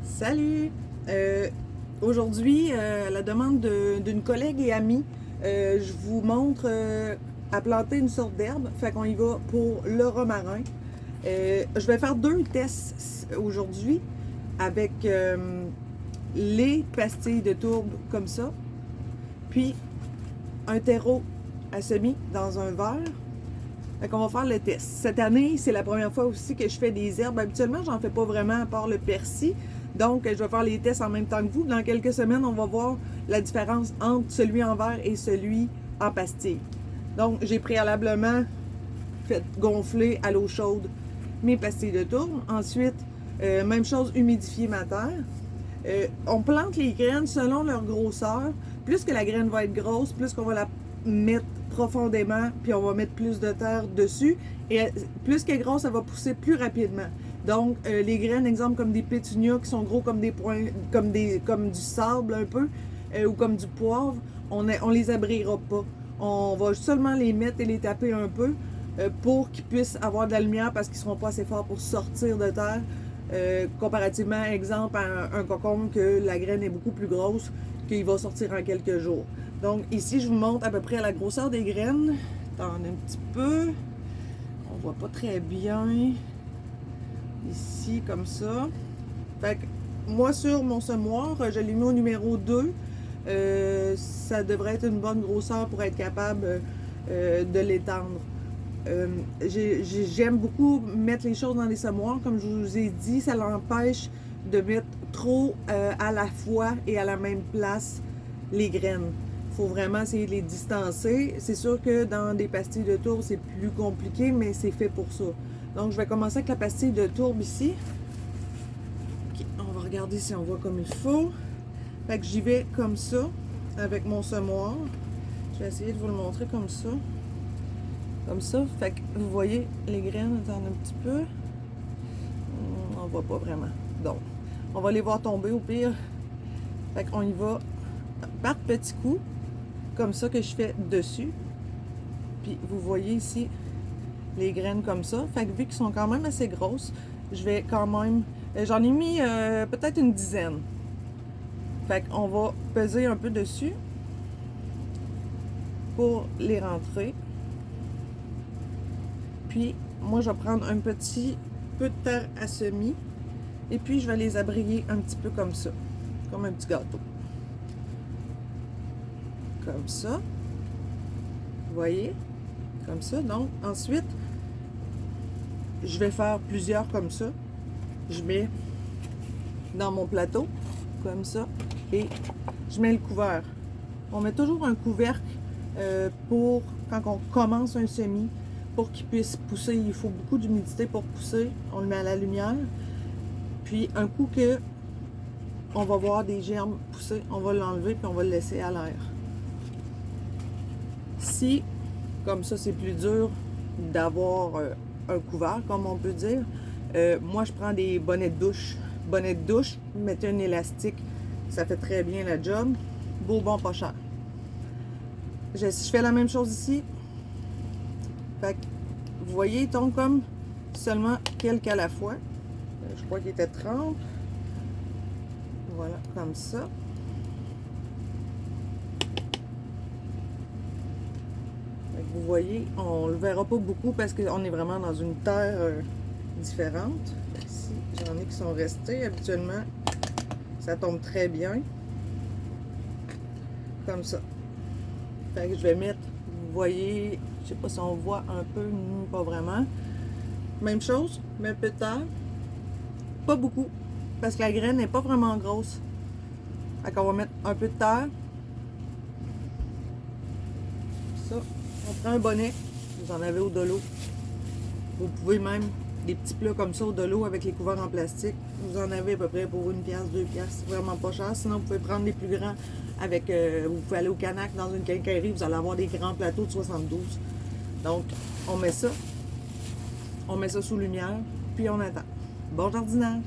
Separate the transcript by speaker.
Speaker 1: Salut! Aujourd'hui, à la demande d'une collègue et amie, je vous montre à planter une sorte d'herbe. Fait qu'on y va pour le romarin. Je vais faire 2 tests aujourd'hui avec les pastilles de tourbe comme ça, puis un terreau à semis dans un verre. Fait qu'on va faire le test. Cette année, c'est la première fois aussi que je fais des herbes. Habituellement, j'en fais pas vraiment à part le persil. Donc, je vais faire les tests en même temps que vous. Dans quelques semaines, on va voir la différence entre celui en verre et celui en pastille. Donc, j'ai préalablement fait gonfler à l'eau chaude mes pastilles de tourbe. Ensuite, même chose, humidifier ma terre. On plante les graines selon leur grosseur. Plus que la graine va être grosse, plus qu'on va la mettre profondément, puis on va mettre plus de terre dessus. Et plus qu'elle est grosse, elle va pousser plus rapidement. Donc, les graines, exemple comme des pétunias qui sont gros comme des points, comme du sable un peu, ou comme du poivre, on les abrira pas. On va seulement les mettre et les taper un peu pour qu'ils puissent avoir de la lumière parce qu'ils seront pas assez forts pour sortir de terre. Comparativement, exemple, à un cocon que la graine est beaucoup plus grosse, qu'il va sortir en quelques jours. Donc ici, je vous montre à peu près la grosseur des graines. Attendez un petit peu. On voit pas très bien. Ici, comme ça. Fait que moi, sur mon semoir, je l'ai mis au numéro 2. Ça devrait être une bonne grosseur pour être capable de l'étendre. J'aime beaucoup mettre les choses dans les semoirs. Comme je vous ai dit, ça l'empêche de mettre trop à la fois et à la même place les graines. Il faut vraiment essayer de les distancer. C'est sûr que dans des pastilles de tourbe, c'est plus compliqué, mais c'est fait pour ça. Donc, je vais commencer avec la pastille de tourbe ici. Okay, on va regarder si on voit comme il faut. Fait que j'y vais comme ça, avec mon semoir. Je vais essayer de vous le montrer comme ça. Comme ça. Fait que vous voyez les graines, attendez un petit peu. On voit pas vraiment. Donc, on va les voir tomber au pire. Fait qu'on y va par petits coups, comme ça que je fais dessus. Puis vous voyez ici les graines comme ça. Fait que vu qu'ils sont quand même assez grosses, je vais quand même... J'en ai mis peut-être une dizaine. Fait qu'on va peser un peu dessus pour les rentrer. Puis moi je vais prendre un petit peu de terre à semis et puis je vais les abrier un petit peu comme ça, comme un petit gâteau. Comme ça. Vous voyez? Comme ça. Donc, ensuite, je vais faire plusieurs comme ça. Je mets dans mon plateau, comme ça, et je mets le couvert. On met toujours un couvercle pour quand on commence un semis, pour qu'il puisse pousser. Il faut beaucoup d'humidité pour pousser. On le met à la lumière. Puis, un coup que on va voir des germes pousser, on va l'enlever puis on va le laisser à l'air. Si, comme ça, c'est plus dur d'avoir un couvert, comme on peut dire, moi, je prends des bonnets de douche. Bonnet de douche, mettez un élastique, ça fait très bien la job. Beau, bon, pas cher. Je fais la même chose ici. Fait que, vous voyez, il tombe comme seulement quelques à la fois. Je crois qu'il était 30. Voilà, comme ça. Vous voyez, on le verra pas beaucoup parce qu'on est vraiment dans une terre différente. Ici, j'en ai qui sont restés. Habituellement, ça tombe très bien. Comme ça. Fait que je vais mettre, vous voyez, je sais pas si on voit un peu, pas vraiment. Même chose, mais un peu de terre. Pas beaucoup, parce que la graine n'est pas vraiment grosse. Fait qu'on va mettre un peu de terre. Ça. On prend un bonnet, vous en avez au dolo. Vous pouvez même des petits plats comme ça au dolo avec les couverts en plastique. Vous en avez à peu près pour 1$, 2$, vraiment pas cher. Sinon, vous pouvez prendre les plus grands avec. Vous pouvez aller au Canac dans une quincaillerie, vous allez avoir des grands plateaux de 72. Donc, on met ça. On met ça sous lumière, puis on attend. Bon jardinage!